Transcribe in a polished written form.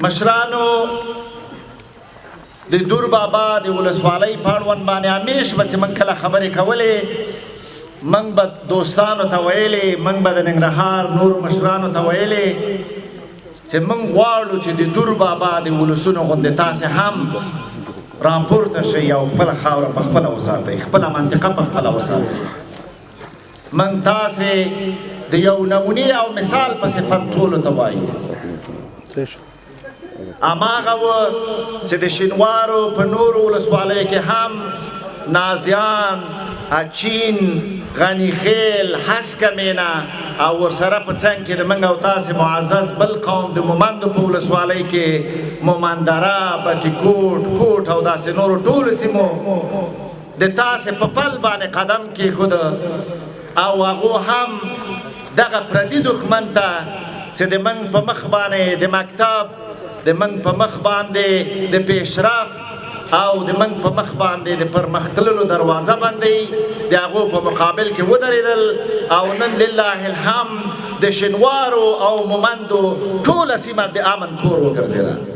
مشرانو د دور بابا د ولسوالۍ په اړوند باندې همیش به چې موږ کله خبرې کولې موږ به دوستانو ته ویلې موږ به د ننګرهار نورو مشرانو ته ویلې چې موږ غواړو چې د دور بابا د ولسونو غوندې تاسې هم راپورته شئ او خپله خاوره په خپله وساتئ خپله منطقه په خپله وساتئ موږ تاسې د یو نمونې او مثال په صفت ټولو ته وایو هماغه و چې د شینوارو په نورو ولسوالیو کې هم نازیان اچین غنی خیل هسکه مینه او ورسره په څنګ کې د موږ او تاسې معزز بل قوم د مومندو په ولسوالۍ کې مومندره بټي کوټ او داسې نورو ټولو سیمو د تاسې په پل باندې قدم کېښوده او هغو هم دغه پردي دښمن ته چې د موږ په مخ باندې د مکتب د موږ په مخ باندې د پیشرفت او د موږ په مخ باندې د پرمختللو دروازه باندې د هغو په مقابل کې ودرېدل او نن لله الحمد د شینوارو او مومندو ټوله سیمه د امن کور وګرځېده